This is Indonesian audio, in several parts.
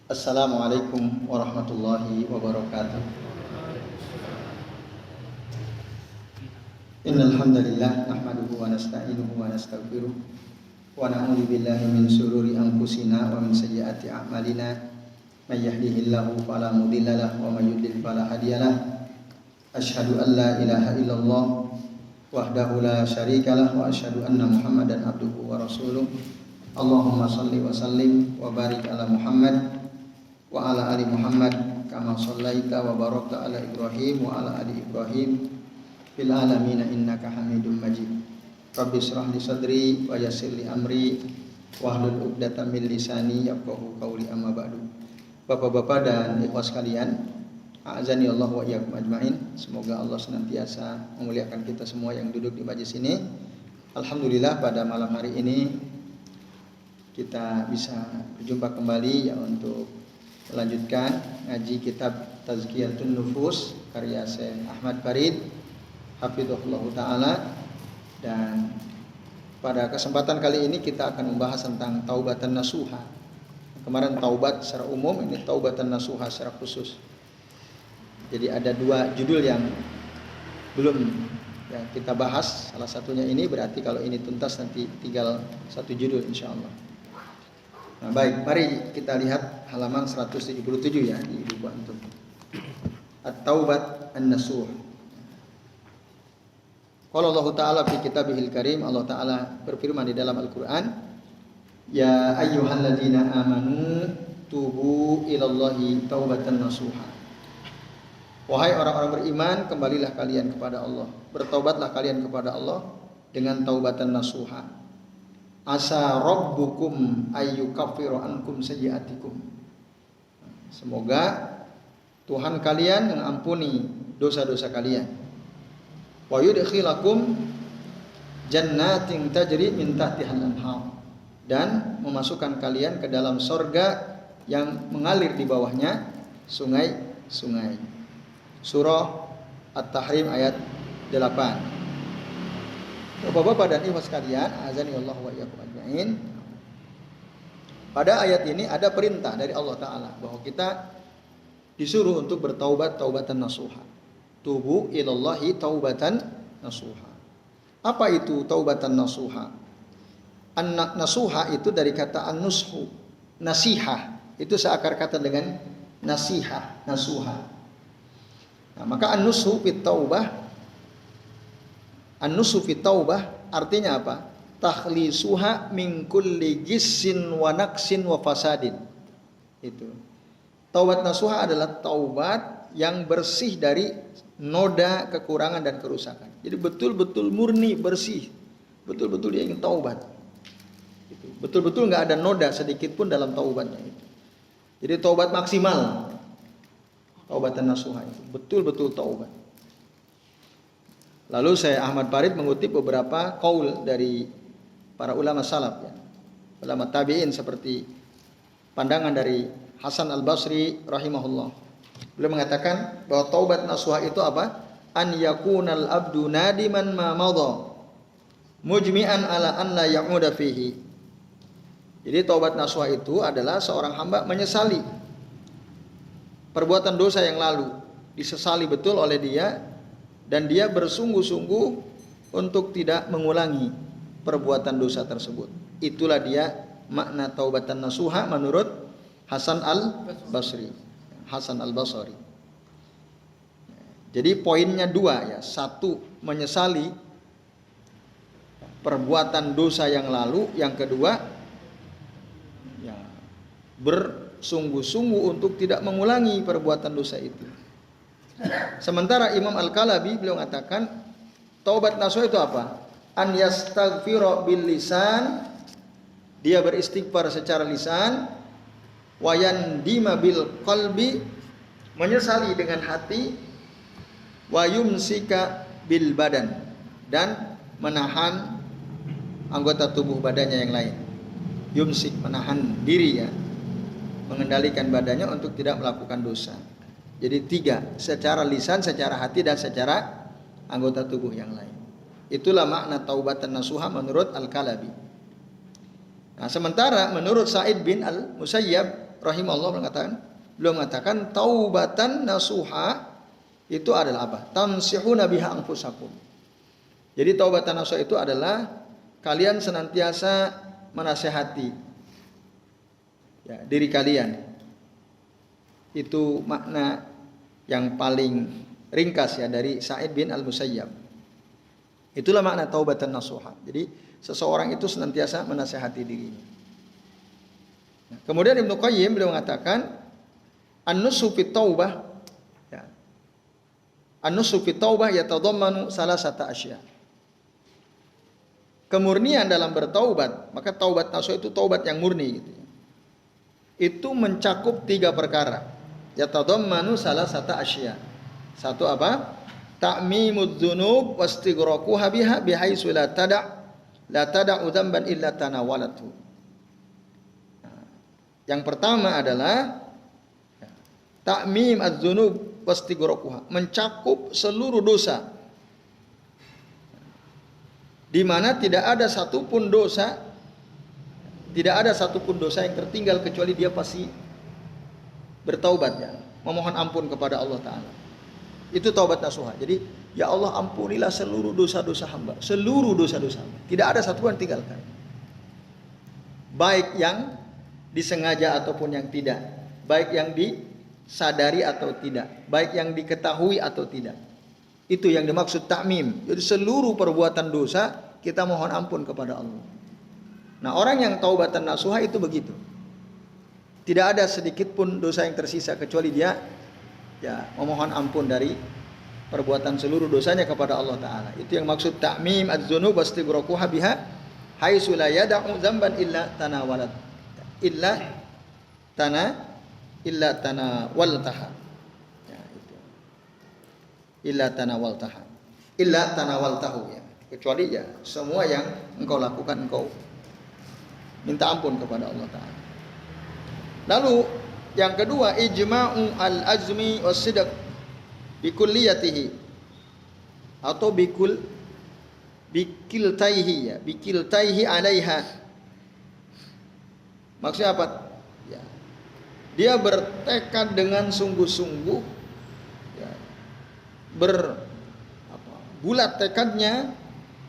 Assalamualaikum warahmatullahi wabarakatuh. Innal hamdalillah nahmaduhu wa nasta'inuhu wa nastaghfiruh wa na'udzu billahi min shururi anfusina wa min sayyiati a'malina. May yahdihillahu fala mudilla lahu wa may yudlil fala hadiyalah. Asyhadu an la ilaha illallah wahdahu la syarika lah wa asyhadu anna Muhammadan abduhu wa rasuluh. Allahumma shalli wa sallim wa barik ala Muhammad wa ala ali Muhammad kama shallaita wa barakta ala Ibrahim wa ala ali Ibrahim fil alamin innaka Hamidum Majid. Rabbi shrah li sadri wa yassir li amri wahlul 'uqdatam min lisani yafqahu qawli amma ba'du. Bapak-bapak dan ikhwas sekalian, a'azani Allah wa iyyakum ajmain. Semoga Allah senantiasa memuliakan kita semua yang duduk di majelis ini. Alhamdulillah pada malam hari ini kita bisa berjumpa kembali ya untuk melanjutkan ngaji kitab Tazkiyatun Nufus karya Syekh Ahmad Farid hafizahullah taala. Dan pada kesempatan kali ini kita akan membahas tentang taubatan nasuha. Kemarin taubat secara umum, ini taubatan nasuha secara khusus. Jadi ada dua judul yang belum ya kita bahas. Salah satunya ini, berarti kalau ini tuntas nanti tinggal satu judul insyaallah. Nah, baik, mari kita lihat halaman 177 ya di buku antum. At-Taubat An-Nasuh. Qala Allah Ta'ala fi kitabihil karim, Allah Ta'ala berfirman di dalam Al-Qur'an, ya ayyuhalladzina amanu tubu ilallahi taubatan nasuha. Wahai orang-orang beriman, kembalilah kalian kepada Allah, bertaubatlah kalian kepada Allah dengan taubatan nasuha. Asa rabbukum ayyukaffiru ankum sayyi'atikum. Semoga Tuhan kalian mengampuni dosa-dosa kalian. Wa yudkhilakum jannatin tajri min tahtihal anhar, dan memasukkan kalian ke dalam surga yang mengalir di bawahnya sungai-sungai. Surah At-Tahrim ayat 8. Bapak-bapak dan ibu sekalian, azani Allah wa iyyakum ajmain. Pada ayat ini ada perintah dari Allah Ta'ala bahwa kita disuruh untuk bertaubat taubatan nasuha. Tubu ilallahi taubatan nasuha. Apa itu taubatan nasuha? Nasuha itu dari kata an-nushu, nasihah. Itu seakar kata dengan nasihah, nasuha. Nah, maka an-nushu fit taubah, an-nusu fi taubah artinya apa? Takhlisuha min kulli gissin wa naqsin wa fasadin. Itu. Taubat nasuha adalah taubat yang bersih dari noda kekurangan dan kerusakan. Jadi betul-betul murni, bersih. Betul-betul dia ingin taubat. Itu. Betul-betul enggak ada noda sedikit pun dalam taubatnya itu. Jadi taubat maksimal. Taubatan nasuha itu betul-betul taubat. Lalu saya Ahmad Farid mengutip beberapa qaul dari para ulama salaf ya. Ulama tabi'in seperti pandangan dari Hasan Al-Basri rahimahullah. Beliau mengatakan bahwa taubat nasuha itu apa? An yakunal abdu nadiman ma madha mujmi'an ala an la ya'uda fihi. Jadi taubat nasuha itu adalah seorang hamba menyesali perbuatan dosa yang lalu, disesali betul oleh dia, dan dia bersungguh-sungguh untuk tidak mengulangi perbuatan dosa tersebut. Itulah dia makna taubatan nasuha menurut Hasan Al-Basri. Hasan Al-Basri. Jadi poinnya dua ya. Satu, menyesali perbuatan dosa yang lalu. Yang kedua, ya, bersungguh-sungguh untuk tidak mengulangi perbuatan dosa itu. Sementara Imam Al-Kalabi beliau mengatakan taubat nasuha itu apa? An yastaghfira bil lisan, dia beristighfar secara lisan, wa yandima bil qalbi, menyesali dengan hati, wa yumsika bil badan, dan menahan anggota tubuh badannya yang lain. Yumsik, menahan diri ya, mengendalikan badannya untuk tidak melakukan dosa. Jadi tiga, secara lisan, secara hati, dan secara anggota tubuh yang lain. Itulah makna taubatan nasuha menurut Al-Kalabi. Nah, sementara menurut Sa'id bin Al-Musayyab rahimahullah mengatakan taubatan nasuha itu adalah apa? Tamsihuna biha anfusakum. Jadi taubatan nasuha itu adalah kalian senantiasa menasehati ya, diri kalian. Itu makna yang paling ringkas ya dari Sa'id bin Al-Musayyab. Itulah makna taubatan nasuha. Jadi seseorang itu senantiasa menasehati dirinya. Nah, kemudian Ibnu Qayyim beliau mengatakan an-nusu fit taubah ya. An-nusu fit taubah yatadammanu salasata asya. Kemurnian dalam bertaubat, maka taubat nasuha itu taubat yang murni gitu ya. Itu mencakup 3 perkara. Yatadammanu salasata asya. Satu apa? Ta'mimudz dzunub wastighraquha biha bihaitsu la tada'u dzamban illa tanawalatu. Yang pertama adalah ta'mim adz-dzunub wastighraquha, mencakup seluruh dosa. Di mana tidak ada satupun dosa yang tertinggal kecuali dia pasti bertaubat ya, memohon ampun kepada Allah Ta'ala. Itu taubat nasuha. Jadi ya Allah ampunilah seluruh dosa-dosa hamba, seluruh dosa-dosa hamba. Tidak ada satupun yang tinggalkan, baik yang disengaja ataupun yang tidak, baik yang disadari atau tidak, baik yang diketahui atau tidak. Itu yang dimaksud ta'mim. Jadi seluruh perbuatan dosa kita mohon ampun kepada Allah. Nah, orang yang taubatan nasuha itu begitu. Tidak ada sedikit pun dosa yang tersisa kecuali dia ya memohon ampun dari perbuatan seluruh dosanya kepada Allah Ta'ala. Itu yang maksud ta'mim adz-dzunub wastighraquha biha haitsu la yada'u dzamban illa tanawalat illa tanawaltaha. Ya, itu. Illa tanawaltahu ya. Kecuali ya semua yang engkau lakukan engkau minta ampun kepada Allah Ta'ala. Lalu yang kedua ijma'u al-azmi was-sidq bikulliyatihi atau bikiltaihi alaiha. Maksudnya apa? Ya. Dia bertekad dengan sungguh-sungguh ya, bulat tekadnya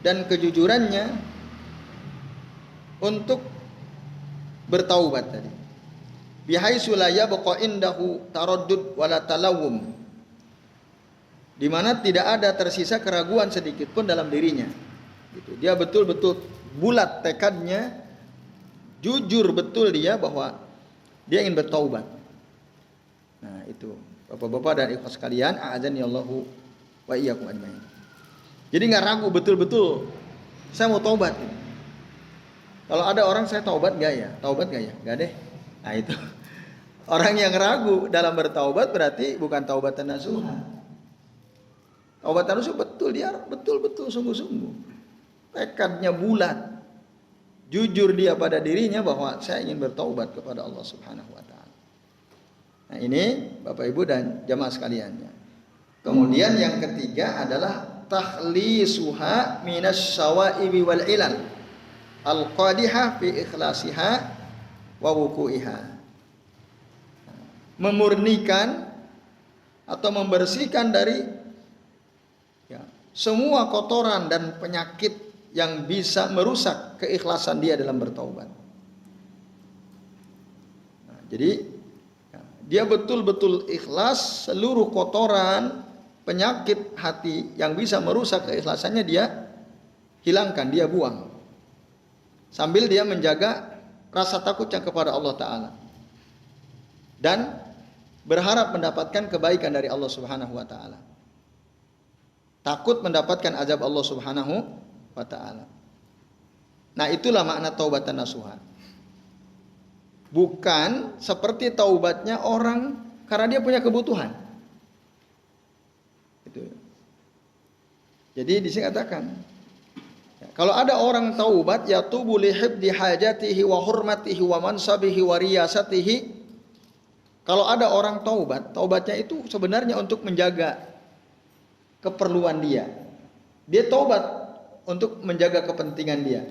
dan kejujurannya untuk bertaubat tadi. Bihaitsu la yabqa indahu taraddud wala talawum. Di mana tidak ada tersisa keraguan sedikit pun dalam dirinya. Gitu. Dia betul-betul bulat tekadnya, jujur betul dia bahwa dia ingin bertaubat. Nah, itu Bapak-bapak dan ikhwas sekalian, a'adzani Allahu wa iyyakum ajmain. Jadi enggak ragu betul-betul saya mau taubat. Kalau ada orang saya taubat enggak ya? Taubat enggak ya? Enggak deh. Nah, itu. Orang yang ragu dalam bertaubat berarti bukan taubatan nasuha. Taubatan nasuha betul dia betul-betul sungguh-sungguh. Tekadnya bulat. Jujur dia pada dirinya bahwa saya ingin bertaubat kepada Allah Subhanahu wa taala. Nah, ini Bapak Ibu dan jamaah sekalian ya. Kemudian yang ketiga adalah takhlisuha minasy syawaibi wal ilal al-qadihah fi ikhlasiha wa wuku'iha. Memurnikan atau membersihkan dari ya, semua kotoran dan penyakit yang bisa merusak keikhlasan dia dalam bertaubat. Nah, jadi ya, dia betul-betul ikhlas, seluruh kotoran, penyakit hati yang bisa merusak keikhlasannya dia hilangkan, dia buang. Sambil dia menjaga rasa takutnya kepada Allah Ta'ala. Dan berharap mendapatkan kebaikan dari Allah Subhanahu wa taala. Takut mendapatkan azab Allah Subhanahu wa taala. Nah, itulah makna taubatan nasuha. Bukan seperti taubatnya orang karena dia punya kebutuhan. Itu. Jadi di sini katakan, ya, kalau ada orang taubat yatubu li hibdi hajatihi wa hurmatihi wa mansabihi wa riyasatihi. Kalau ada orang taubat, taubatnya itu sebenarnya untuk menjaga keperluan dia. Dia taubat untuk menjaga kepentingan dia,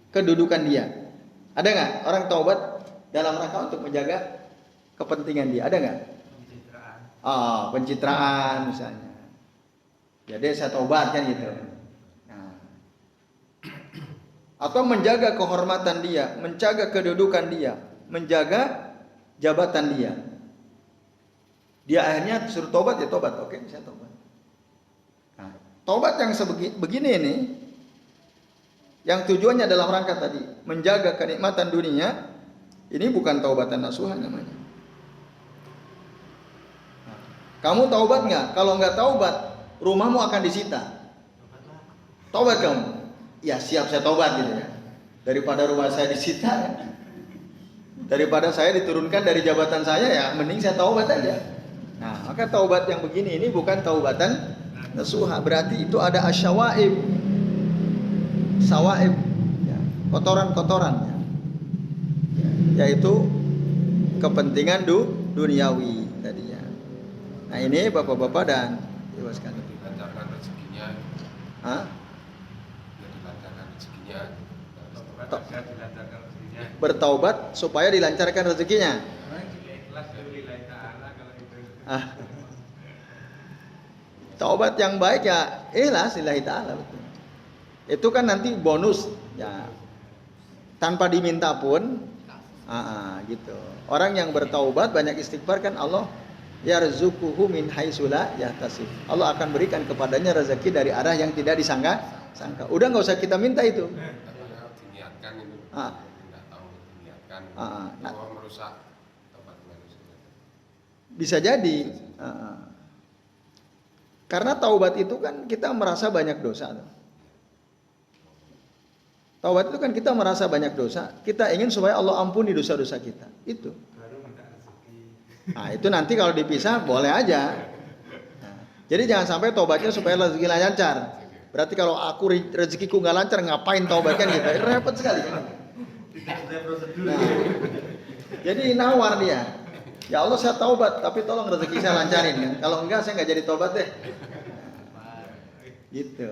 kedudukan dia. Ada nggak orang taubat dalam rangka untuk menjaga kepentingan dia, ada nggak? Pencitraan. Pencitraan misalnya. Jadi saya tobat kan gitu. Nah. Atau menjaga kehormatan dia, menjaga kedudukan dia, menjaga jabatan dia. Dia akhirnya suruh tobat, ya tobat. Oke, saya tobat. Nah, tobat yang begini ini, yang tujuannya dalam rangka tadi menjaga kenikmatan dunia, ini bukan taubatan nasuha namanya. Nah, kamu taubat nggak? Kalau nggak taubat, rumahmu akan disita. Taubat kamu? Ya siap saya taubat gitu ya. Daripada rumah saya disita, ya. Daripada saya diturunkan dari jabatan saya, ya mending saya taubat aja. Nah, maka taubat yang begini ini bukan taubatan nasuha, berarti itu ada asyawaib, sawaib, ya, kotoran-kotoran, ya. Yaitu kepentingan duniawi tadinya. Nah ini bapak-bapak dan ibu sekalian. Dilancarkan rezekinya. Hah? Dilancarkan rezekinya. Dilancarkan rezekinya. Bertaubat supaya dilancarkan rezekinya. Ikhlas lillahi ta'ala kalau itu. Taubat yang baik ya ikhlas lillahi ta'ala, betul. Itu kan nanti bonus ya. Tanpa diminta pun gitu. Orang yang bertaubat banyak istighfar kan Allah yarzuquhu min haitsu la yahtasib. Allah akan berikan kepadanya rezeki dari arah yang tidak disangka. Udah enggak usah kita minta itu. Diniatkan itu. Tidak tahu diniatkan. Allah merusak tempat manusia. Bisa jadi. Karena taubat itu kan kita merasa banyak dosa. Taubat itu kan kita merasa banyak dosa. Kita ingin supaya Allah ampuni dosa-dosa kita. Itu. Baru minta rezeki. Nah itu nanti kalau dipisah boleh aja. Nah, jadi jangan sampai taubatnya supaya rezeki lancar. Berarti kalau aku rezekiku nggak lancar, ngapain taubat kan gitu? Repot sekali kan. Tidak ada prosedur. Nah, jadi nawar dia. Ya Allah saya taubat, tapi tolong rezeki saya lancarin kan. Kalau enggak saya nggak jadi taubat deh. Gitu.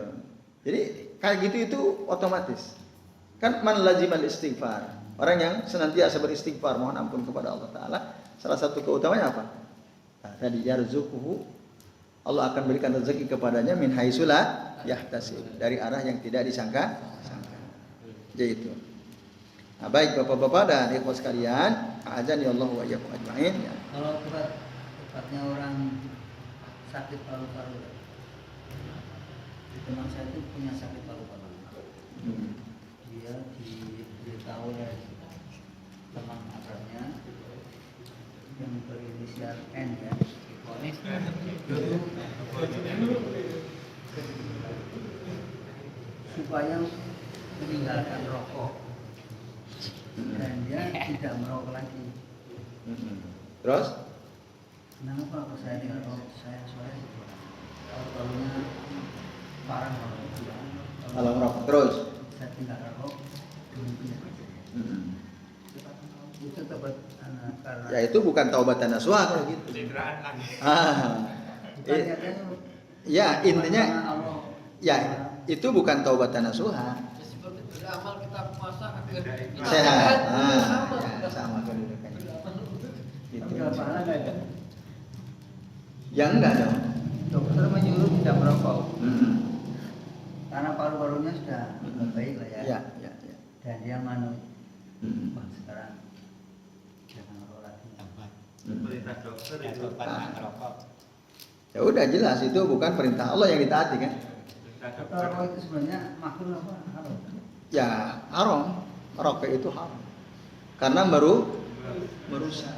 Jadi kayak gitu itu otomatis. Kan man lazimal istighfar. Orang yang senantiasa beristighfar mohon ampun kepada Allah Ta'ala. Salah satu keutamanya apa? Nah, tadi yarzuquhu, Allah akan berikan rezeki kepadanya min haitsu la yahtasib, dari arah yang tidak disangka. Yaitu. Nah, baik Bapak-bapak dan ikhwan sekalian, azani Allah wa iyyakum ajmain. Ya. Kalau tepatnya orang sakit paru-paru, teman saya itu punya sakit paru-paru. Dia diberitahu oleh teman akrabnya yang berinisial N ya, supaya meninggalkan rokok dan dia tidak merokok lagi. Terus? Kenapa kalau saya tinggal rokok? Saya soalnya paru-parunya parah Kalau merokok terus? Saya tinggal rokok. Itu taubat karena. Ya itu bukan taubatan nasuha kalau gitu. Pencitraan lagi. Ya intinya ya itu bukan taubatan nasuha. Seperti amal kita puasa agar Sehat. Ya, sama kedudukannya. Gitu. Ya enggak dong. Dokter menyuruh tidak merokok karena paru-parunya sudah baik lah ya. Ya. Dan dia manut. Sekarang jangan merokok lagi. Perintah dokter itu rokok. Ya udah jelas itu bukan perintah Allah yang ditaati kan. Perintah dokter. Rokok itu sebenarnya makruh apa? Haram. Ya haram. Rokok itu haram. Karena merusak.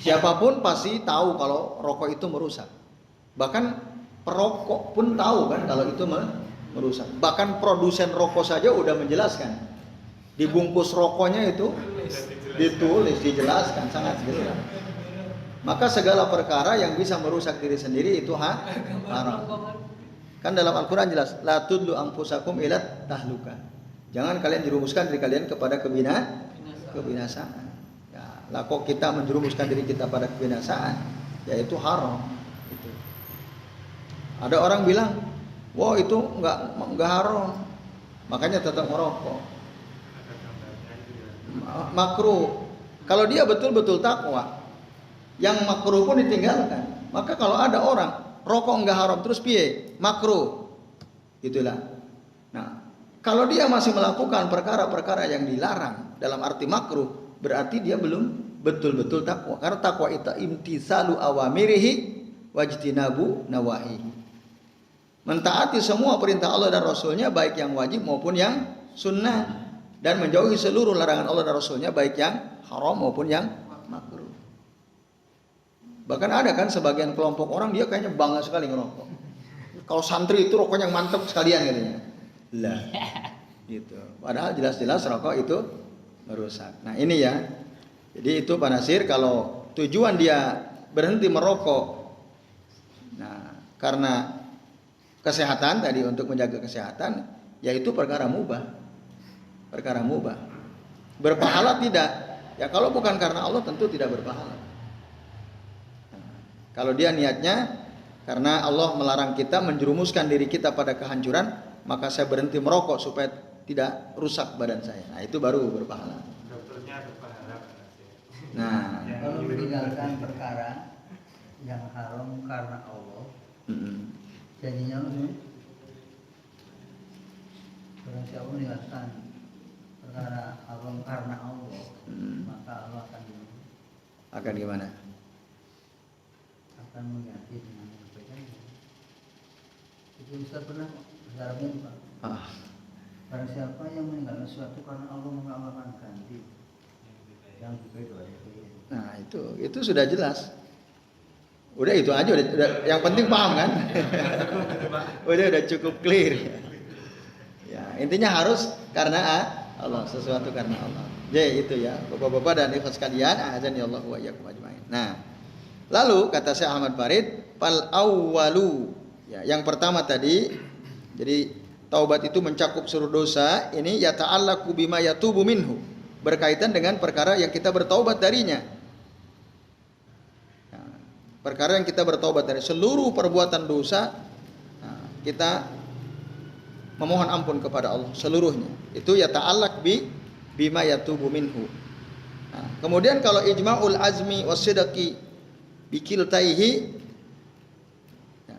Siapapun pasti tahu kalau rokok itu merusak. Bahkan perokok pun tahu kan kalau itu merusak. Bahkan produsen rokok saja udah menjelaskan. Di bungkus rokoknya itu ditulis, dijelaskan sangat jelas. Maka segala perkara yang bisa merusak diri sendiri itu haram. Kan dalam Al-Quran jelas, la tudlu anfusakum ila tahluka. Jangan kalian jerumuskan diri kalian kepada kebinasaan. Ya, lah kok kita menjerumuskan diri kita pada kebinasaan, yaitu haram. Gitu. Ada orang bilang, wah itu nggak haram, makanya tetap merokok. Makruh Kalau dia betul-betul takwa, yang makruh pun ditinggalkan. Maka kalau ada orang rokok enggak haram terus piye? Makruh. Itulah. Nah, kalau dia masih melakukan perkara-perkara yang dilarang dalam arti makruh, berarti dia belum betul-betul takwa. Karena takwa itu imtisalu awamirihi wajtinabu nawahihi. Mentaati semua perintah Allah dan Rasulnya, baik yang wajib maupun yang sunnah, dan menjauhi seluruh larangan Allah dan Rasulnya, baik yang haram maupun yang makruh. Bahkan ada kan sebagian kelompok orang dia kayaknya bangga sekali ngerokok. Kalau santri itu rokoknya mantap sekalian katanya. Lah, gitu. Padahal jelas-jelas rokok itu merusak. Nah ini ya. Jadi itu Pak Nasir, kalau tujuan dia berhenti merokok, nah karena kesehatan tadi, untuk menjaga kesehatan, yaitu perkara mubah. Perkara mubah. Berpahala tidak? Ya kalau bukan karena Allah tentu tidak berpahala. Nah, kalau dia niatnya karena Allah melarang kita menjerumuskan diri kita pada kehancuran, maka saya berhenti merokok supaya tidak rusak badan saya. Nah itu baru berpahala. Dokternya berpahala. Nah, Kalau meninggalkan perkara yang haram karena Allah, janjinya Allah, barang siapa meninggalkan perkara haram karena Allah, maka Allah akan gimana? akan mengganti dengan kebaikannya. Itu Ustaz pernah berharapin Pak. Barang siapa yang meninggalkan sesuatu karena Allah, maka Allah akan ganti yang lebih baik dari itu. Nah itu sudah jelas. Udah itu aja, udah yang penting paham kan? udah cukup clear. Ya, intinya harus karena Allah, sesuatu karena Allah. Jadi itu ya, Bapak-bapak dan ikhwas sekalian, azan ya Allah wa iyyakum ajmain. Nah, lalu kata Syekh Ahmad Farid, fal awwalu. Ya, yang pertama tadi, jadi taubat itu mencakup seluruh dosa, ini yata'allaqu bima yatubu minhu, berkaitan dengan perkara yang kita bertaubat darinya. Nah, perkara yang kita bertaubat dari seluruh perbuatan dosa, nah, kita memohon ampun kepada Allah seluruhnya. Itu yata'allaq bima yatubu minhu. Nah, kemudian kalau ijma'ul azmi wasidqi bikiltaihi ya,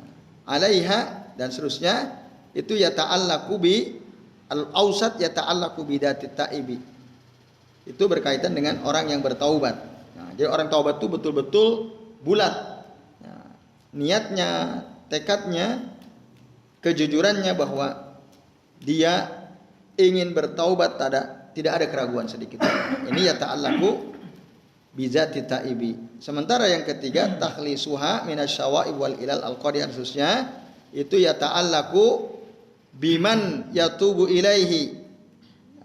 alaiha dan seterusnya, itu yata'allaqu bi al-awsat yata'allaqu bidatit taibi. Itu berkaitan dengan orang yang bertaubat. Nah, jadi orang taubat itu betul-betul bulat. Nah, niatnya, tekadnya, kejujurannya bahwa dia ingin bertaubat, tidak ada keraguan sedikit. Ini yata'allaqu bizatit taibi. Sementara yang ketiga takhlisuha minasyawaib wal ilal al-qadiyah, khususnya itu yata'allaqu biman yatubu ilaihi,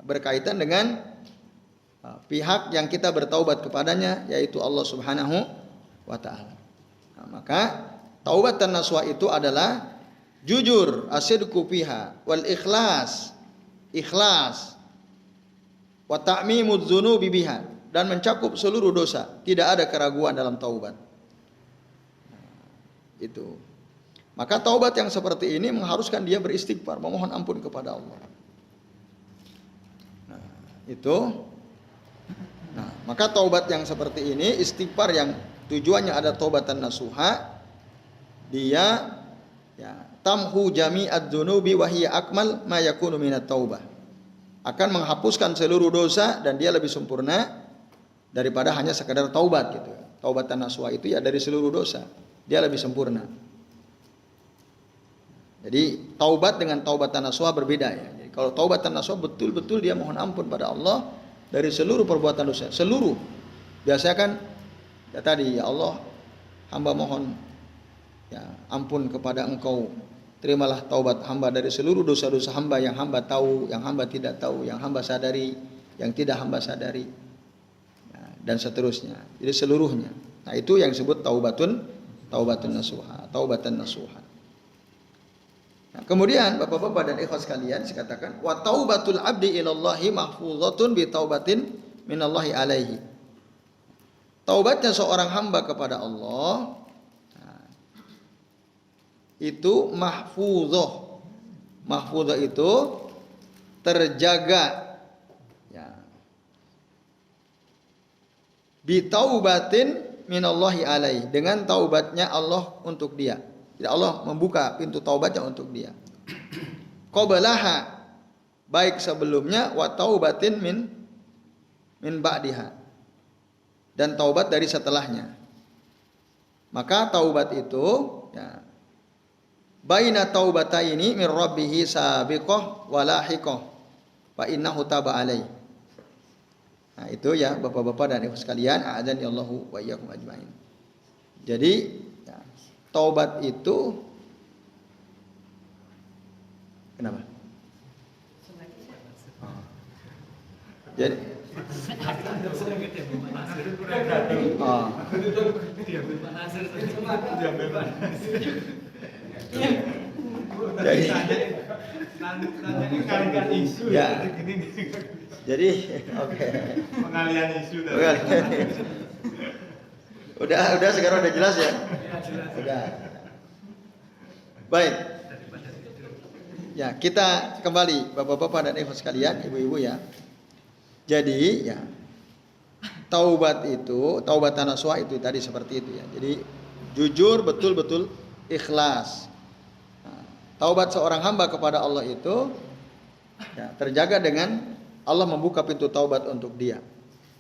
berkaitan dengan pihak yang kita bertaubat kepadanya, yaitu Allah Subhanahu wa taala. Nah, maka taubatan nasuha itu adalah jujur, asidqu fiha wal ikhlas wa ta'mimudz dzunubi biha, dan mencakup seluruh dosa, tidak ada keraguan dalam taubat. Itu. Maka taubat yang seperti ini mengharuskan dia beristighfar, memohon ampun kepada Allah. Nah, itu. Nah, maka taubat yang seperti ini, istighfar yang tujuannya ada taubatan nasuha, dia ya tamhu jami'ad dzunubi wa hiya akmal ma yakunu minat taubah. Akan menghapuskan seluruh dosa dan dia lebih sempurna daripada hanya sekadar taubat gitu. Taubatan nasuha itu ya dari seluruh dosa, dia lebih sempurna. Jadi taubat dengan taubatan nasuha berbeda ya. Jadi kalau taubatan nasuha betul-betul dia mohon ampun pada Allah dari seluruh perbuatan dosa, seluruh. Biasanya kan ya tadi, ya Allah, hamba mohon ya ampun kepada Engkau. Terimalah taubat hamba dari seluruh dosa-dosa hamba, yang hamba tahu, yang hamba tidak tahu, yang hamba sadari, yang tidak hamba sadari, ya, dan seterusnya. Jadi seluruhnya. Nah itu yang disebut taubatan nasuha, taubatan nasuha. Nah, kemudian bapak-bapak dan ikhwas sekalian, saya katakan wa taubatul abdi ilallahi mahfuzatun bi taubatin minallahi alaihi. Taubatnya seorang hamba kepada Allah itu mahfuzah. Mahfuzah itu terjaga ya. bi taubatin minallahi alaihi, dengan taubatnya Allah untuk dia. Jadi Allah membuka pintu taubatnya untuk dia. Qablaha, baik sebelumnya, wa taubatin min ba'diha, dan taubat dari setelahnya. Maka taubat itu ya, baina taubataini min rabbih sabiqah wa lahiqah fa innahu taba alaihi. Nah, itu ya Bapak-bapak dan Ibu sekalian, a'adzani Allahu wa iyyakum ajmain. Jadi ya, taubat itu kenapa? Jadi jadi oke. Pengalian isu tadi. Udah sekarang udah jelas ya? Udah. Baik. Ya, kita kembali Bapak-bapak dan Ibu sekalian, ibu-ibu ya. Jadi ya, taubat itu, taubatan nasuha itu tadi seperti itu ya. Jadi jujur, betul-betul ikhlas. Nah, taubat seorang hamba kepada Allah itu ya, terjaga dengan Allah membuka pintu taubat untuk dia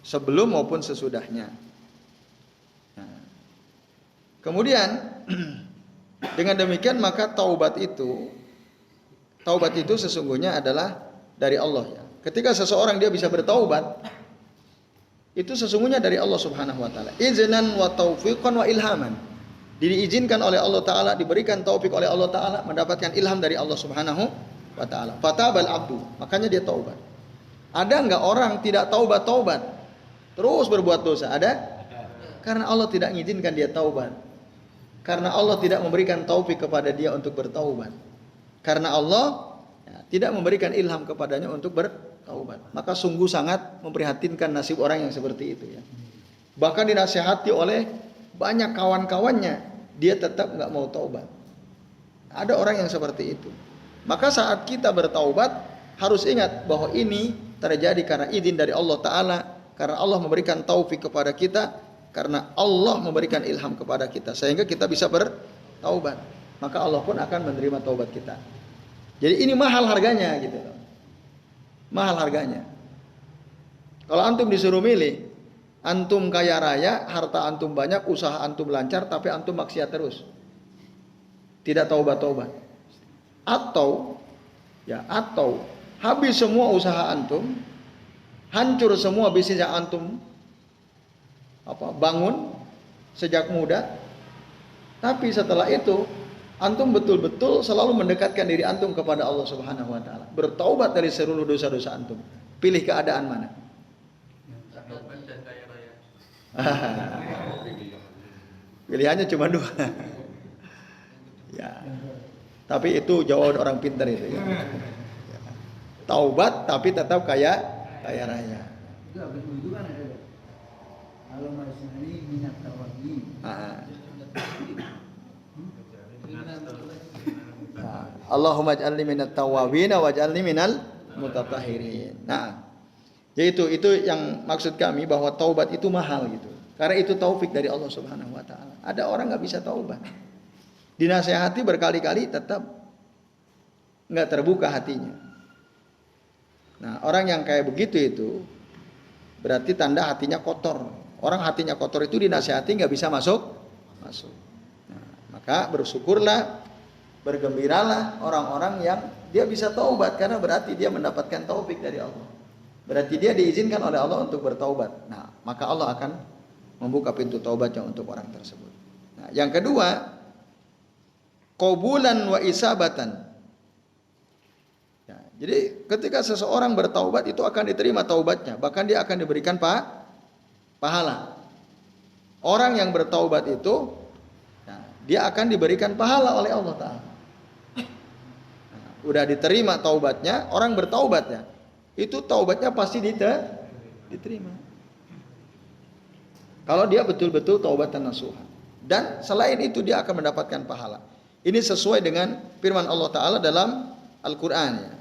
sebelum maupun sesudahnya. Nah, kemudian dengan demikian maka taubat itu sesungguhnya adalah dari Allah ya. Ketika seseorang dia bisa bertaubat, itu sesungguhnya dari Allah Subhanahu wa taala. Iznan wa taufiqan wa ilhaman. Diizinkan oleh Allah taala, diberikan taufik oleh Allah taala, mendapatkan ilham dari Allah Subhanahu wa taala. Fatabal abdu, makanya dia taubat. Ada enggak orang tidak taubat, terus berbuat dosa? Ada? Karena Allah tidak mengizinkan dia taubat. Karena Allah tidak memberikan taufik kepada dia untuk bertaubat. Karena Allah tidak memberikan ilham kepadanya untuk bertaubat. Maka sungguh sangat memprihatinkan nasib orang yang seperti itu ya. Bahkan dinasihati oleh banyak kawan-kawannya, dia tetap nggak mau taubat. Ada orang yang seperti itu. Maka saat kita bertaubat harus ingat bahwa ini terjadi karena izin dari Allah Ta'ala, karena Allah memberikan taufik kepada kita, karena Allah memberikan ilham kepada kita, sehingga kita bisa bertaubat. Maka Allah pun akan menerima taubat kita. Jadi ini mahal harganya gitu loh. Mahal harganya. Kalau antum disuruh milih, antum kaya raya, harta antum banyak, usaha antum lancar, tapi antum maksiat terus, tidak taubat-taubat. Atau habis semua usaha antum, hancur semua bisnis yang antum bangun sejak muda, tapi setelah itu antum betul-betul selalu mendekatkan diri antum kepada Allah Subhanahu wa taala, bertaubat dari seluruh dosa-dosa antum. Pilih keadaan mana? Taubat dan kaya raya. Pilihannya cuma dua. Ya. Tapi itu jawaban orang pintar itu ya. Taubat tapi tetap kaya raya. Itu habis itu kan ada. Kalau masih minat tawabi. Allahumma ij'alni minat tawwabin waj'alni minal mutatahhirin. Nah, yaitu yang maksud kami bahwa taubat itu mahal gitu. Karena itu taufik dari Allah Subhanahu wa taala. Ada orang enggak bisa taubat. Dinasehati berkali-kali tetap enggak terbuka hatinya. Nah, orang yang kayak begitu itu berarti tanda hatinya kotor. Orang hatinya kotor itu dinasehati enggak bisa masuk. Nah, maka bersyukurlah, bergembiralah orang-orang yang dia bisa taubat, karena berarti dia mendapatkan taufik dari Allah. Berarti dia diizinkan oleh Allah untuk bertaubat. Nah, maka Allah akan membuka pintu taubatnya untuk orang tersebut. Nah, yang kedua, qabulan wa isabatan. Ya, jadi ketika seseorang bertaubat itu akan diterima taubatnya, bahkan dia akan diberikan pahala. Orang yang bertaubat itu dia akan diberikan pahala oleh Allah Ta'ala. Nah, udah diterima taubatnya, orang bertaubatnya, itu taubatnya pasti diterima. Kalau dia betul-betul taubatan nasuha. Dan selain itu dia akan mendapatkan pahala. Ini sesuai dengan firman Allah Ta'ala dalam Al-Quran ya.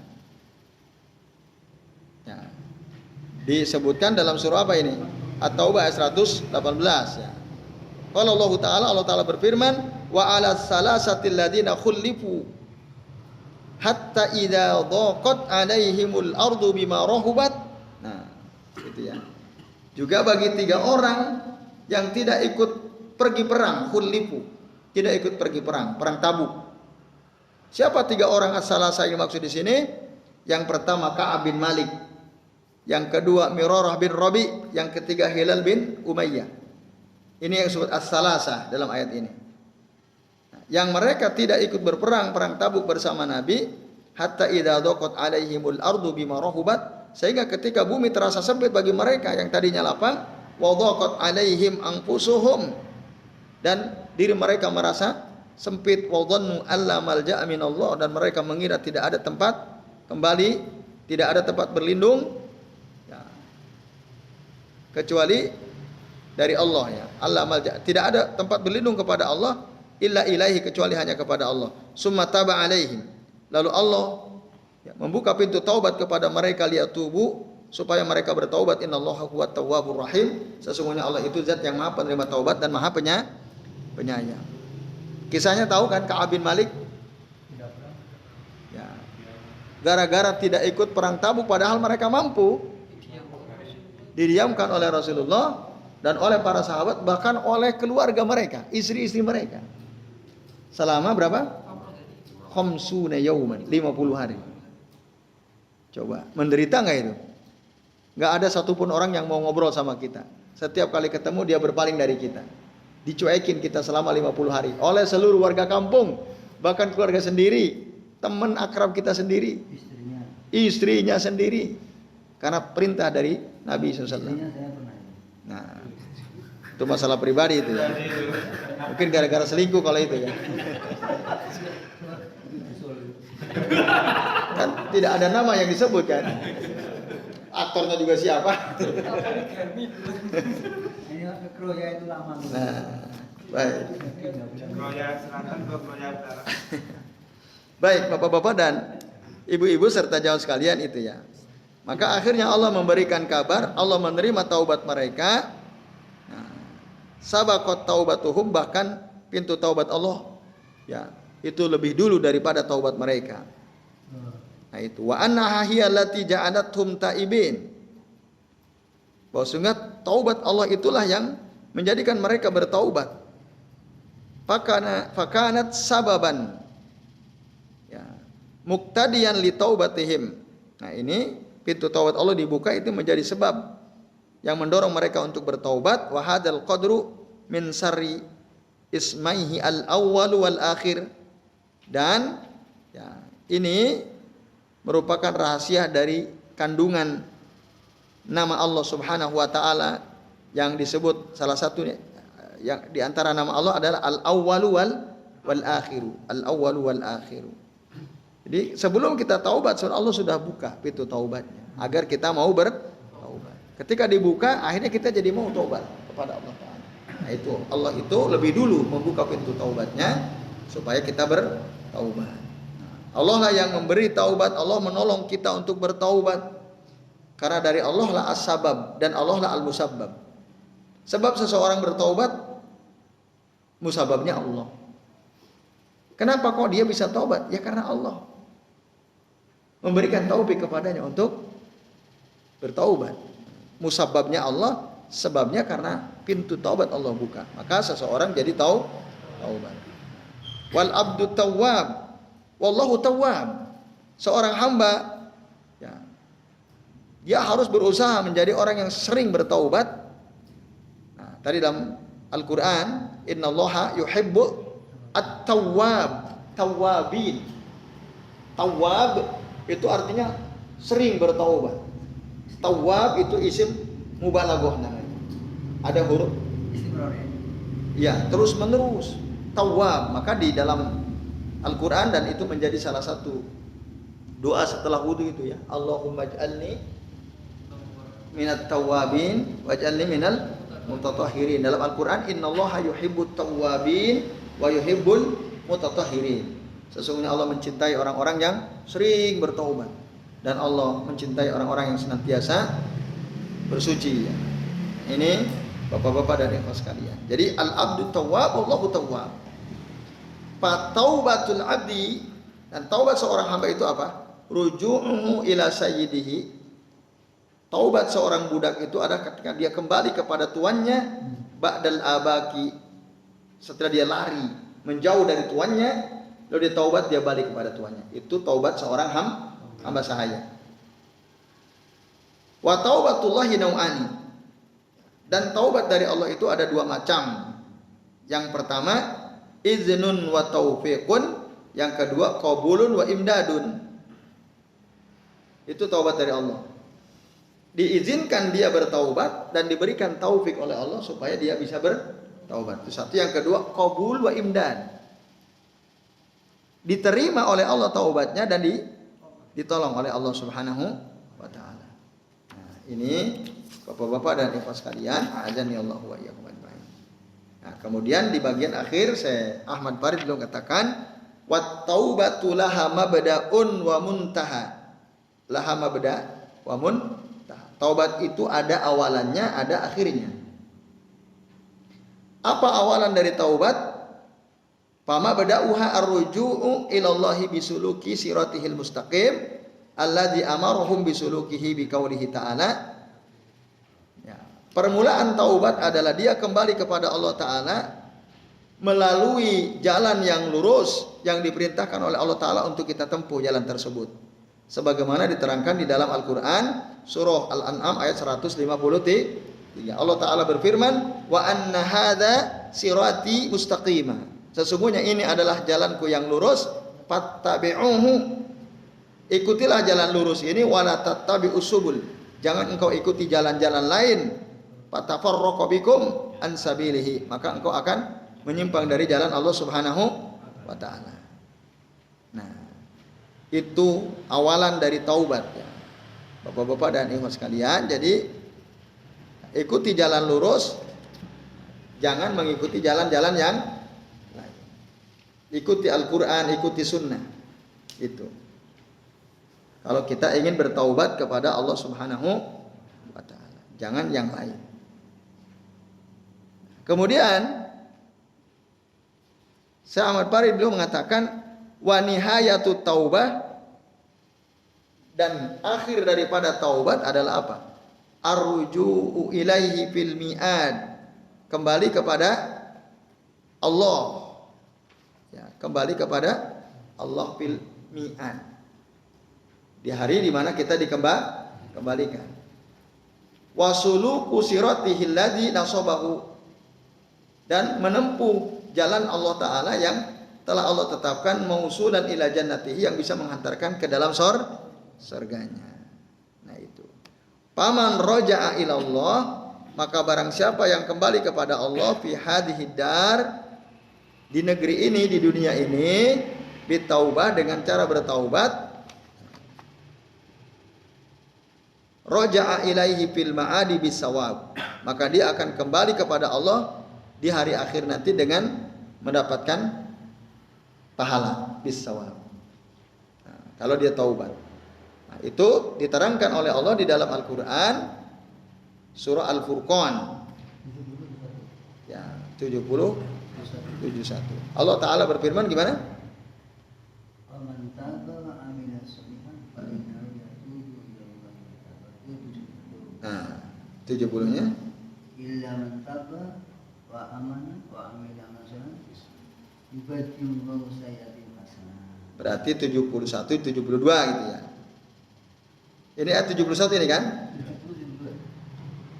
Disebutkan dalam surah apa ini? At-Taubah ayat 118 ya. Qala Allah Ta'ala berfirman, wa 'ala salasatil ladzina khulifu hatta idza dhaqat 'alaihimul ardu bima rahubat. Nah, itu ya. Juga bagi 3 orang yang tidak ikut pergi perang, khulifu, tidak ikut pergi perang Tabuk. Siapa 3 orang as-salasa yang maksud di sini? Yang pertama Ka'ab bin Malik, yang kedua Mirarah bin Rabi, yang ketiga Hilal bin Umayyah. Ini yang disebut as-salasa dalam ayat ini. Yang mereka tidak ikut berperang perang Tabuk bersama Nabi, hatta idza dhaqat 'alaihimul ardu bima rahubat, sehingga ketika bumi terasa sempit bagi mereka yang tadinya lapang, wa dhaqat 'alaihim anfusuhum, dan diri mereka merasa sempit, wa dhannu alla malja'a minallah, dan mereka mengira tidak ada tempat kembali, tidak ada tempat berlindung ya, kecuali dari Allah ya. Allah malja, tidak ada tempat berlindung kepada Allah illa ilaihi, kecuali hanya kepada Allah. Summa taba alaihim, lalu Allah ya, membuka pintu taubat kepada mereka liyatubu, supaya mereka bertaubat. Innallaha huwat tawwabur rahim, sesungguhnya Allah itu zat yang Maha penerima taubat dan Maha penyayang. Kisahnya tahu kan, Ka'ab bin Malik ya, gara-gara tidak ikut perang Tabuk padahal mereka mampu, didiamkan oleh Rasulullah dan oleh para sahabat, bahkan oleh keluarga mereka, istri-istri mereka, selama berapa? Khamsuna yauman, 50 hari. Coba, menderita nggak itu? Nggak ada satupun orang yang mau ngobrol sama kita. Setiap kali ketemu dia berpaling dari kita. Dicuekin kita selama 50 hari oleh seluruh warga kampung, bahkan keluarga sendiri, teman akrab kita sendiri, istrinya sendiri, karena perintah dari Nabi SAW. Nah, itu masalah pribadi itu ya. Mungkin gara-gara selingkuh kalau itu ya. Kan tidak ada nama yang disebut kan. Aktornya juga siapa? Nah, baik. Baik, Bapak-bapak dan Ibu-ibu serta jamaah sekalian itu ya. Maka akhirnya Allah memberikan kabar, Allah menerima taubat mereka. Nah, sabaqat taubatuhum, bahkan pintu taubat Allah ya, itu lebih dulu daripada taubat mereka. Nah itu, wa annaha hiya allati ja'alathum taibin. Bahwasanya taubat Allah itulah yang menjadikan mereka bertaubat. Fakanat sababan ya, muqtadiyan li taubatihim. Nah ini pintu taubat Allah dibuka, itu menjadi sebab yang mendorong mereka untuk bertaubat. Wa hadzal qadru min sarri ismaihi al-awwal wal akhir, dan ya, ini merupakan rahasia dari kandungan nama Allah Subhanahu wa taala yang disebut, salah satunya yang di antara nama Allah adalah al-awwalu wal akhiru, al-awwalu wal akhiru. Jadi sebelum kita taubat, Allah sudah buka pintu taubatnya agar kita mau bertaubat. Ketika dibuka, akhirnya kita jadi mau taubat kepada Allah Ta'ala. Nah itu, Allah itu lebih dulu membuka pintu taubatnya supaya kita bertaubat. Allah lah yang memberi taubat, Allah menolong kita untuk bertaubat. Karena dari Allah lah as-sabab dan Allah lah al-musabbab. Sebab seseorang bertaubat, musababnya Allah. Kenapa kok dia bisa taubat? Ya karena Allah memberikan taufik kepadanya untuk bertaubat. Musababnya Allah, sebabnya karena pintu taubat Allah buka. Maka seseorang jadi taubat. Wal abdu tawwab, wallahu tawwab. Seorang hamba ya, dia harus berusaha menjadi orang yang sering bertaubat. Nah, tadi dalam Al-Qur'an, innallaha yuhibbu at-tawwab, tawwabin. Tawwab itu artinya sering bertaubat. Tawwab itu isim mubalaghah namanya. Ada huruf ya, terus menerus. Tawwab, maka di dalam Al-Qur'an, dan itu menjadi salah satu doa setelah wudu itu ya. Allahumma ij'alni minat tawwabin waj'alni minal mutatahhirin. Dalam Al-Qur'an, innallaha yuhibbut tawwabin wa yuhibbul mutatahhirin. Sesungguhnya Allah mencintai orang-orang yang sering bertaubat, dan Allah mencintai orang-orang yang senantiasa bersuci ya. Ini Bapak-bapak dan ikhwas sekalian. Jadi al-abdu tawwab, Allahu tawwab. Fataubatul abdi, dan taubat seorang hamba itu apa? Ruju'uhu ila sayyidihi. Taubat seorang budak itu ada ketika dia kembali kepada tuannya ba'dal abaki. Setelah dia lari menjauh dari tuannya, lalu dia taubat, dia balik kepada tuannya. Itu taubat seorang hamba sahaya. Wa taubatullahi nau'ani. Dan taubat dari Allah itu ada dua macam. Yang pertama iznun wa taufiqun, yang kedua qabulun wa imdadun. Itu taubat dari Allah. Diizinkan dia bertaubat dan diberikan taufik oleh Allah supaya dia bisa bertaubat. Itu satu. Yang kedua qabul wa imdad. Diterima oleh Allah taubatnya dan ditolong oleh Allah Subhanahu wa taala. Nah, ini Bapak-bapak dan ikhwas sekalian, azan ya Allah wa iyyakum ajmain. Nah, kemudian di bagian akhir saya Ahmad Farid belum katakan wat taubatu laha mabda'un wa muntaha. Laha mabda' wa muntaha. Taubat itu ada awalannya, ada akhirnya. Apa awalan dari taubat? Fama bada'uha ar-ruju'u ilallahi bisuluki siratihil mustaqim alladzi amarahum bisulukihi biqaulihi ta'ala. Permulaan taubat adalah dia kembali kepada Allah Ta'ala melalui jalan yang lurus yang diperintahkan oleh Allah Ta'ala untuk kita tempuh jalan tersebut. Sebagaimana diterangkan di dalam Al-Quran surah Al-An'am ayat 153. Allah Ta'ala berfirman, wa anna hadza sirati mustaqima. Sesungguhnya ini adalah jalanku yang lurus, fattabi'uhu. Ikutilah jalan lurus ini, wala tattabi'us subul. Jangan engkau ikuti jalan-jalan lain. Fatafarraqu bikum an sabilihi, maka engkau akan menyimpang dari jalan Allah Subhanahu wa taala. Nah, itu awalan dari taubat ya. Bapak-bapak dan ikhwan sekalian, jadi ikuti jalan lurus, jangan mengikuti jalan-jalan yang lain. Ikuti Al-Qur'an, ikuti sunnah. Itu. Kalau kita ingin bertaubat kepada Allah Subhanahu wa taala, jangan yang lain. Kemudian Syekh Ahmad Farid beliau mengatakan wa nihayatut taubah, dan akhir daripada taubat adalah apa? Arruju'u ilaihi fil mi'ad, kembali kepada Allah. Ya, kembali kepada Allah fil mi'ad. Di hari di mana kita dikembalikan. Wasuluku siratihil ladzi nasabahu, dan menempuh jalan Allah Ta'ala yang telah Allah tetapkan mausulan ila jannatihi, yang bisa menghantarkan ke dalam surganya. Nah itu. Paman roja'a ilallah, maka barang siapa yang kembali kepada Allah fi hadhihi dar, di negeri ini, di dunia ini, bitaubah, dengan cara bertaubat, roja'a ilaihi fil ma'adi bisawab, maka dia akan kembali kepada Allah di hari akhir nanti dengan mendapatkan pahala bisawab. Nah, kalau dia taubat. Nah, itu diterangkan oleh Allah di dalam Al-Qur'an surah Al-Furqan. Ya, 71. Allah Ta'ala berfirman gimana? Nah, 70-nya illa man taba wa amana wa amila amalan yubadilullahu sayyi'atihim hasanah. Berarti 71 72 gitu ya. Ini ayat 71 ini kan?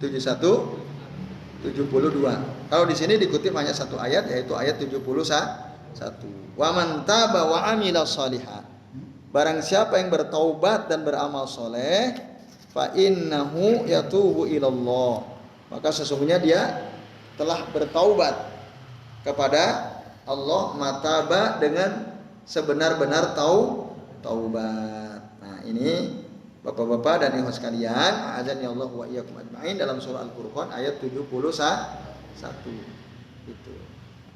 71 72. Kalau di sini dikutip hanya satu ayat, yaitu ayat 71. Wa man taba wa amila shalihan. Barang siapa yang bertaubat dan beramal soleh, fa innahu yatubu ilallah, maka sesungguhnya dia telah bertaubat kepada Allah, mataba, dengan sebenar-benar taubat. Nah, ini Bapak-bapak dan ikhwan sekalian, azan ya Allah wa iyyakum ajmain, dalam surah Al-Furqan ayat 71. Itu.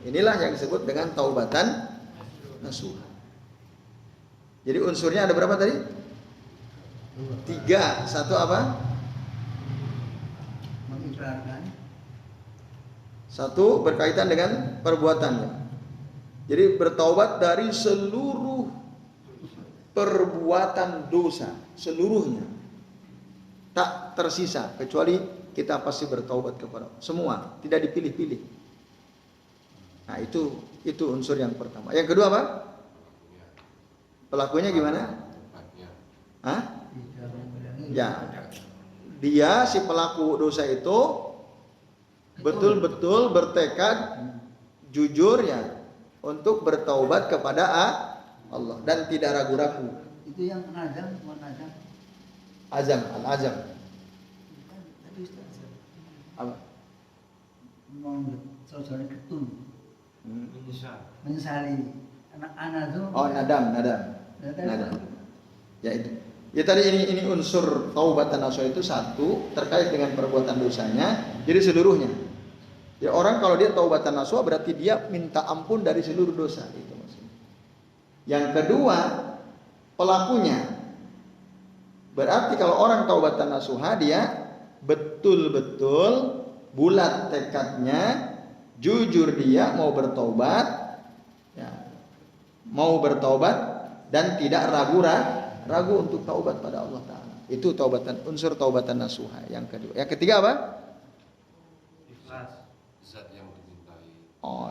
Inilah yang disebut dengan taubatan nasuha. Jadi unsurnya ada berapa tadi? 3. Satu apa? Mengikrarkan. Satu berkaitan dengan perbuatannya. Jadi bertaubat dari seluruh perbuatan dosa, seluruhnya. Tak tersisa kecuali kita pasti bertaubat kepada Allah. Semua, tidak dipilih-pilih. Nah, itu unsur yang pertama. Yang kedua apa? Pelakunya gimana? Hah? Ya. Dia si pelaku dosa itu betul-betul bertekad jujur ya untuk bertaubat kepada Allah dan tidak ragu-ragu. Itu yang nazam, bukan nazam. Azam, al-azam. Tapi Ustaz, Apa? mau soalnya ketun, menyesali. Anak tuh. Oh, nadam. Ya itu. Ya tadi ini unsur taubatan nasuha itu satu terkait dengan perbuatan dosanya. Jadi seluruhnya. Ya orang kalau dia taubatan nasuha berarti dia minta ampun dari seluruh dosa itu maksudnya. Yang kedua pelakunya. Berarti kalau orang taubatan nasuha dia betul-betul bulat tekadnya, jujur dia mau bertaubat, ya, mau bertaubat dan tidak ragu untuk taubat pada Allah Ta'ala. Itu unsur taubatan nasuha yang kedua. Yang ketiga apa? Ikhlas, zat yang dimintai. Oh,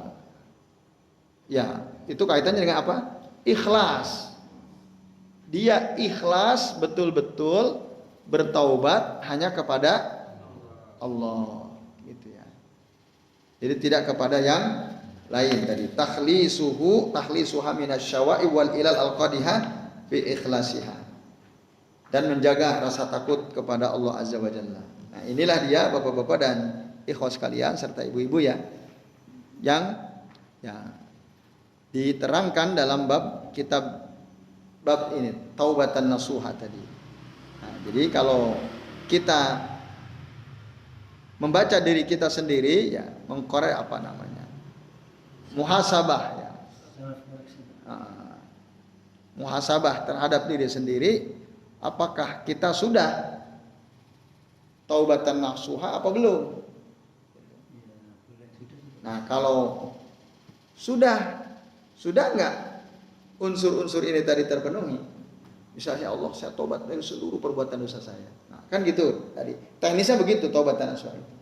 ya itu kaitannya dengan apa? Ikhlas. Dia ikhlas betul-betul bertaubat hanya kepada Allah, gitu ya. Jadi tidak kepada yang lain tadi. Tahlisuha minasyawa'i wal ilal al-qadihah fi ikhlasiha. Dan menjaga rasa takut kepada Allah Azza wa Jalla. Nah, inilah dia Bapak-bapak dan ikhwas sekalian serta ibu-ibu ya yang ya diterangkan dalam bab ini taubatan nasuha tadi. Nah, jadi kalau kita membaca diri kita sendiri ya mengkorek apa namanya? Muhasabah ya. Muhasabah terhadap diri sendiri, apakah kita sudah taubatan nasuha apa belum? Nah, kalau sudah enggak unsur-unsur ini tadi terpenuhi? Misalnya Allah, saya taubat dari seluruh perbuatan dosa saya. Nah, kan gitu tadi. Teknisnya begitu taubatan nasuha itu.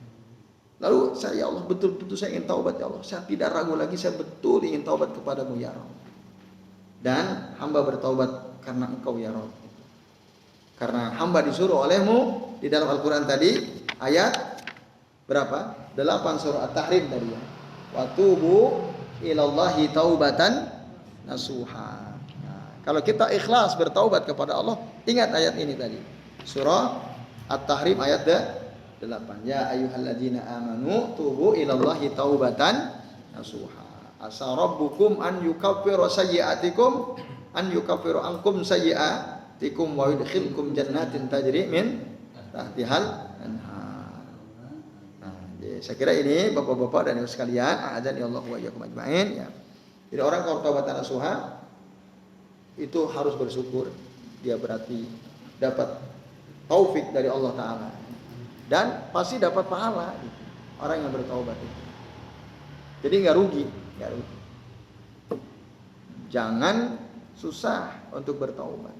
Lalu saya ya Allah betul-betul saya ingin taubat ya Allah. Saya tidak ragu lagi, saya betul ingin taubat kepadamu ya Rabb. Dan hamba bertaubat karena Engkau ya Rabb. Karena hamba disuruh olehmu di dalam Al-Quran tadi ayat berapa? 8 surah At-Tahrim tadi ya. Wa tubu ilallahi taubatan nasuha. Nah, kalau kita ikhlas bertaubat kepada Allah, ingat ayat ini tadi. Surah At-Tahrim ayat 8. Ya ayyuhalladzina amanu tubu ilallahi taubatan nasuha. Asa rabbukum an yukaffiru sayyi'atikum ankum sayyi'atikum wa yudkhilkum jannatin tajri min tahtihal anhar. Nah, saya kira ini Bapak-bapak dan Ibu sekalian, a'adzani Allah wa iyyakum ajmain ya. Jadi orang kalau taubatan nasuha itu harus bersyukur, dia berarti dapat taufik dari Allah Ta'ala dan pasti dapat pahala gitu, orang yang bertaubat itu. Jadi nggak rugi. Jangan susah untuk bertaubat,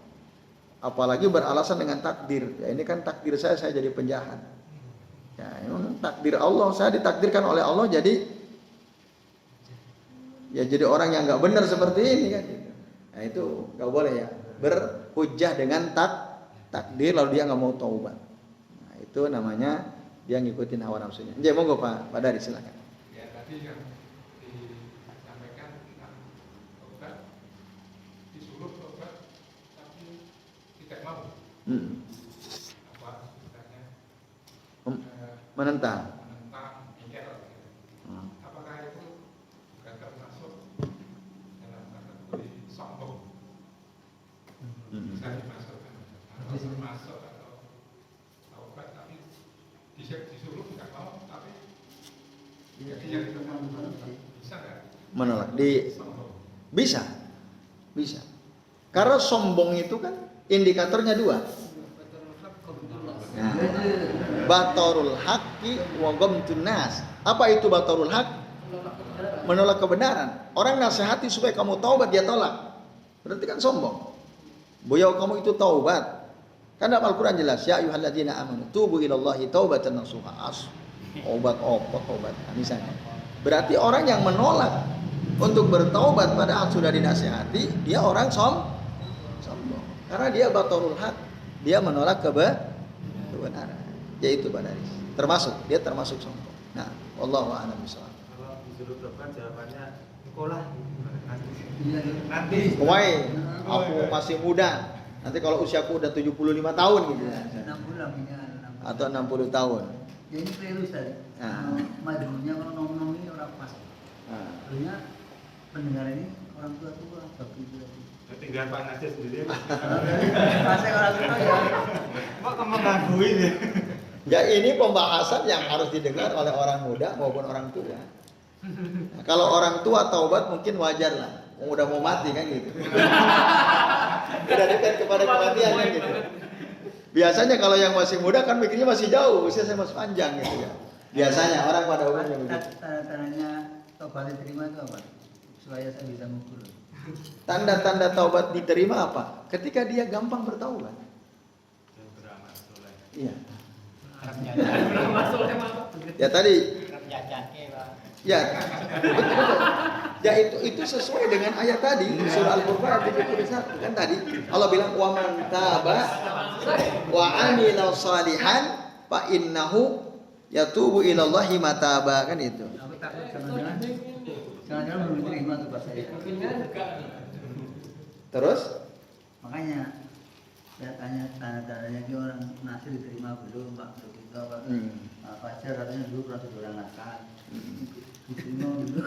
apalagi beralasan dengan takdir. Ya ini kan takdir saya jadi penjahat. Ya emang takdir Allah, saya ditakdirkan oleh Allah jadi orang yang nggak benar seperti ini kan. Nah itu nggak boleh ya, berhujjah dengan takdir lalu dia nggak mau taubat. Nah itu namanya dia ngikutin hawa nafsunya. Jadi monggo Pak Dari silakan. Ya tadi yang disampaikan tentang taubat, disuruh taubat tapi tidak mau. Apa istilahnya? Menentang. Ingkar. Apakah itu bukan termasuk dalam kategori sombong? Bisa dimasukkan atau termasuk atau taubat tapi disuruh tidak mau tapi dia tidak mau, bisa nggak? Menolak bisa karena sombong itu kan indikatornya 2. Nah, batorul haqqi wa ghamtun nas. Apa itu batarul haq? Menolak kebenaran. Orang nasihati supaya kamu taubat, dia tolak. Berarti kan sombong. Beliau kamu itu taubat. Kan dalam Al-Quran jelas, ya ayyuhalladzina amanu tubu ilallahi taubatan nasuha. Taubat taubat. Nah, misalnya. Berarti orang yang menolak untuk bertaubat padahal sudah dinasihati, dia orang sombong. Karena dia batarul haq. Dia menolak kebenaran. Yaitu badaris. Dia termasuk sombong. Nah, wallahu a'lam bishawab. Kalau disuruh tobat jawabannya sekolah. Nanti. Woi, aku masih muda. Nanti kalau usiaku udah 75 tahun gitu ya. 60 Atau 60 tahun. Ya ini keliru tadi. Nah. Majunya kalau nom-nom ini orang pas. Nah. Sebenarnya pendengar ini orang tua bagi itu. Tinggal Pak Nasir sendiri. Pasnya orang tua ya. Kok kamu ngangguin ya? Ya ini pembahasan yang harus didengar oleh orang muda maupun orang tua. Nah, kalau orang tua taubat mungkin wajar lah. Udah mau mati kan gitu. Udah dekat kepada kematian kan gitu. Biasanya kalau yang masih muda kan mikirnya masih jauh, usia saya masih panjang gitu ya. Biasanya orang pada umumnya begitu. Tanda-tandanya taubat diterima itu apa? Supaya saya bisa mengukur. Tanda-tanda taubat diterima apa? Ketika dia gampang bertaubat. Iya. Ya tadi. Ya. Betul. Ya itu sesuai dengan ayat tadi surah Al-Furqan ayat 71 kan tadi Allah bilang wa man taba wa amila salihan fa innahu yatubu ilallahi mataba kan itu. Aku takut jangan-jangan belum diterima tuh pas saya. Terus Makanya saya tanya tanda-tandanya dia orang Nasir diterima belum Pak begitu Pak. Pacar katanya dulu pernah jadi orang nakal. Diterima dulu.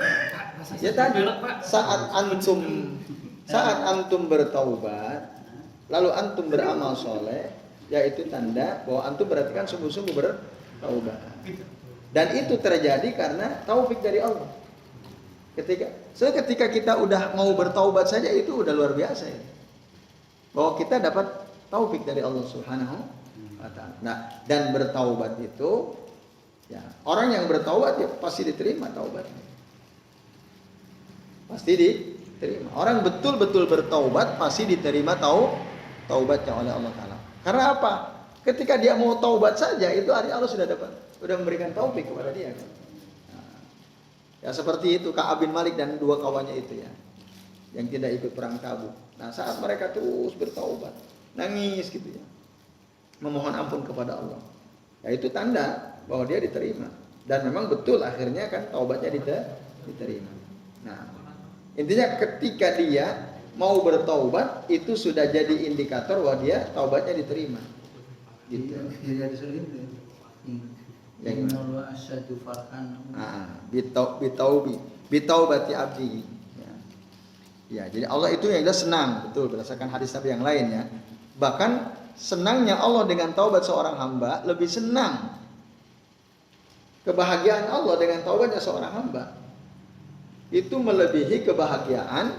ya tadi saat antum bertaubat lalu antum beramal soleh yaitu tanda bahwa antum berarti kan sungguh-sungguh bertaubat. Dan itu terjadi karena taufik dari Allah. Ketika kita udah mau bertaubat saja itu udah luar biasa ya. Bahwa kita dapat taufik dari Allah Subhanahu wa taala. Nah, dan bertaubat itu ya, orang yang bertaubat ya pasti diterima taubatnya. Pasti diterima. Orang betul-betul bertaubat pasti diterima taubatnya oleh Allah taala. Karena apa? Ketika dia mau taubat saja itu Allah sudah memberikan taufik kepada dia kan. Ya seperti itu Ka'ab bin Malik dan dua kawannya itu ya, yang tidak ikut perang Tabuk. Nah saat mereka terus bertaubat, nangis gitu ya, memohon ampun kepada Allah. Ya itu tanda bahwa dia diterima. Dan memang betul akhirnya kan taubatnya diterima. Nah intinya ketika dia mau bertaubat itu sudah jadi indikator bahwa dia taubatnya diterima. Gitu. Yang Allah asyadu farhan. Bitaubati abdi. Ya, jadi Allah itu yang jelas senang, betul berdasarkan hadis Nabi yang lain ya. Bahkan senangnya Allah dengan taubat seorang hamba lebih senang. Kebahagiaan Allah dengan taubatnya seorang hamba itu melebihi kebahagiaan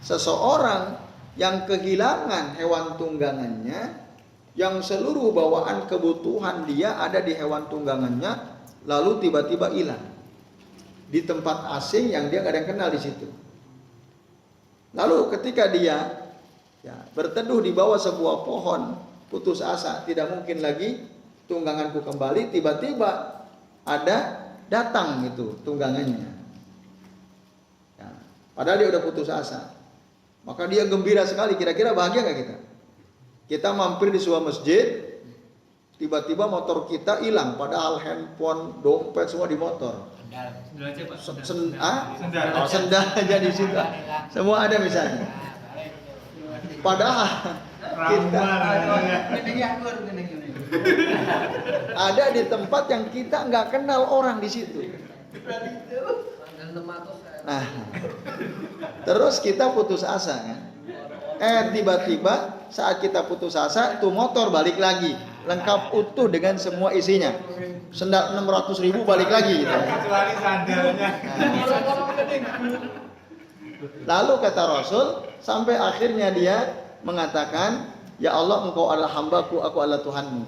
seseorang yang kehilangan hewan tunggangannya, yang seluruh bawaan kebutuhan dia ada di hewan tunggangannya, lalu tiba-tiba hilang di tempat asing yang dia kadang kenal di situ. Lalu ketika dia berteduh di bawah sebuah pohon, putus asa, tidak mungkin lagi tungganganku kembali, tiba-tiba ada datang itu tunggangannya. Ya, padahal dia udah putus asa, maka dia gembira sekali. Kira-kira bahagia nggak kita? Kita mampir di sebuah masjid, tiba-tiba motor kita hilang, padahal handphone, dompet semua di motor. Sendal aja di situ. Semua ada misalnya. Padahal kita ada di tempat yang kita nggak kenal orang di situ. Nah, terus kita putus asa kan? Tiba-tiba saat kita putus asa, tuh motor balik lagi, lengkap utuh dengan semua isinya. Sendal 600.000 balik lagi gitu. Kecuali sandalnya. Lalu kata Rasul, sampai akhirnya dia mengatakan, ya Allah engkau adalah hambaku, aku adalah Tuhanmu.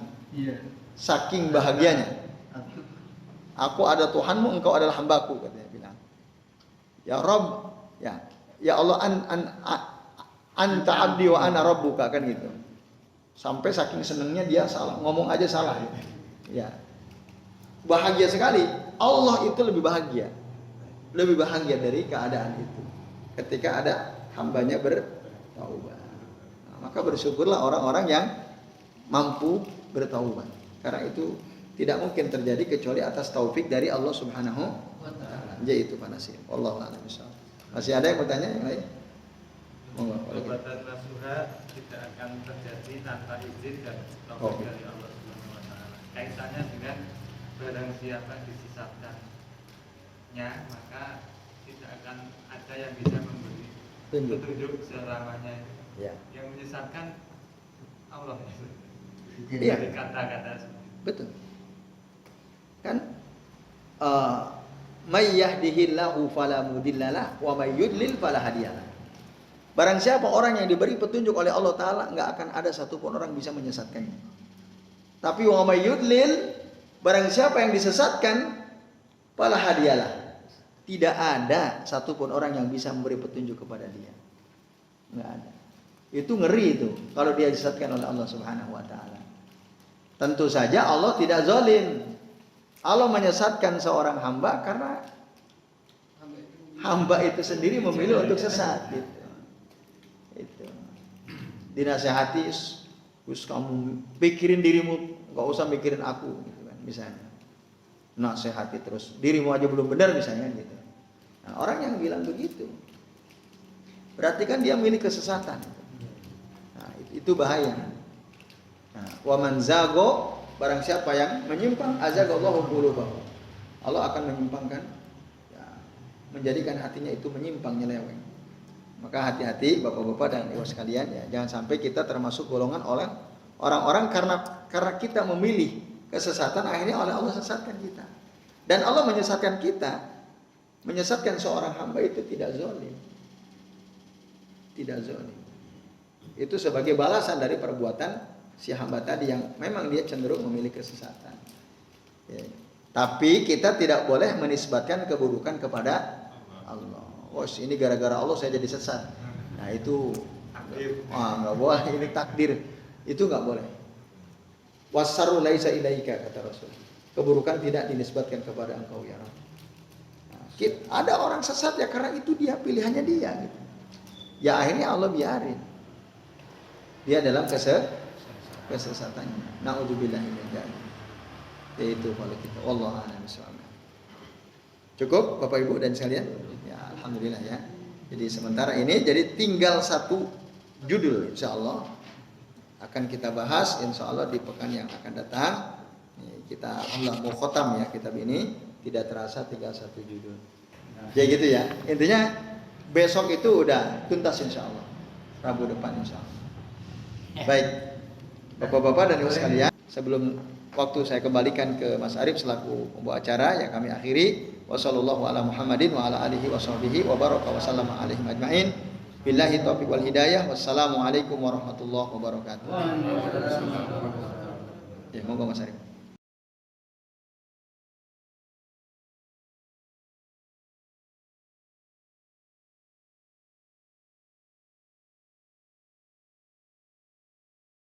Saking bahagianya. Aku ada Tuhanmu, engkau adalah hambaku, katanya bilang. Ya Rabb, ya Allah, anta abdi wa ana rabbuka, kan gitu. Sampai saking senengnya dia salah, ngomong aja salah. Ya. Bahagia sekali. Allah itu lebih bahagia dari keadaan itu. Ketika ada hambanya bertaubat. Nah, maka bersyukurlah orang-orang yang mampu bertaubat. Karena itu tidak mungkin terjadi kecuali atas taufik dari Allah Subhanahu wa taala. Jadi itu Pak Nasir. Wallahu a'lam bishawab. Masih ada yang bertanya yang lain? Perbuatan nasuha tidak akan terjadi tanpa izin dan taufik dari Allah Subhanahu wa taala. Kaitannya dengan barang siapa disesatkannya, maka tidak akan ada yang bisa memberi petunjuk selamanya. Ya. Yang menyesatkan Allah. Iya. Dari kata-kata. Betul. Kan may yahdihillahu fala mudhillalah wa may yudlil fala hadiyalah. Barang siapa orang yang diberi petunjuk oleh Allah taala, enggak akan ada satupun orang bisa menyesatkannya. Tapi wa may yudlil, barang siapa yang disesatkan, fala hadiyalah. Tidak ada satupun orang yang bisa memberi petunjuk kepada dia. Enggak ada. Itu ngeri itu kalau dia disesatkan oleh Allah Subhanahu wa taala. Tentu saja Allah tidak zalim. Allah menyesatkan seorang hamba karena hamba itu sendiri memilih untuk sesat gitu. Itu. Dinasehati, "Gus, kamu pikirin dirimu, enggak usah mikirin aku," gitu kan misalnya. Nasehati terus, dirimu aja belum benar misalnya gitu. Nah, orang yang bilang begitu berarti kan dia milih kesesatan. Nah, itu bahaya. Nah, wa man zago, barang siapa yang menyimpang, azagallahu qulubahu. Allah akan menyimpangkan, ya, menjadikan hatinya itu menyimpang, nyeleweng. Maka hati-hati bapak-bapak dan ibu sekalian, ya, jangan sampai kita termasuk golongan oleh orang-orang karena kita memilih kesesatan, akhirnya oleh Allah sesatkan kita. Dan Allah menyesatkan kita, menyesatkan seorang hamba itu tidak zalim. Tidak zalim. Itu sebagai balasan dari perbuatan si hamba tadi yang memang dia cenderung memilih kesesatan. Ya. Tapi kita tidak boleh menisbatkan keburukan kepada Allah. Oh, ini gara-gara Allah saya jadi sesat. Nah, itu nggak boleh, ini takdir. Itu nggak boleh. Wasarru laisa ilaika, kata Rasul. Keburukan tidak dinisbatkan kepada engkau ya Rabb. Nah, ada orang sesat ya karena itu dia pilihannya dia gitu. Ya akhirnya Allah biarin. Dia dalam kesesatannya. Na'udzubillah min dzalik. Itu kalau kita wallahu a'lam bishawab. Cukup Bapak Ibu dan sekalian? Ya alhamdulillah ya. Jadi sementara ini jadi tinggal satu judul insyaallah akan kita bahas insyaallah di pekan yang akan datang. Kita alhamdulillah mau khotam ya kitab ini, tidak terasa tinggal satu judul. Jadi gitu ya. Intinya besok itu udah tuntas insyaallah. Rabu depan insyaallah. Baik. Bapak-bapak dan ibu sekalian, sebelum waktu saya kembalikan ke Mas Arif selaku pembawa acara, yang kami akhiri. Wassallallahu ala Muhammadin wa ala alihi washabbihi wa baraka wa sallama alaihim ajmain. Billahi taufiq wal hidayah. Wassalamualaikum warahmatullahi wabarakatuh. Ya, monggo Mas Arif.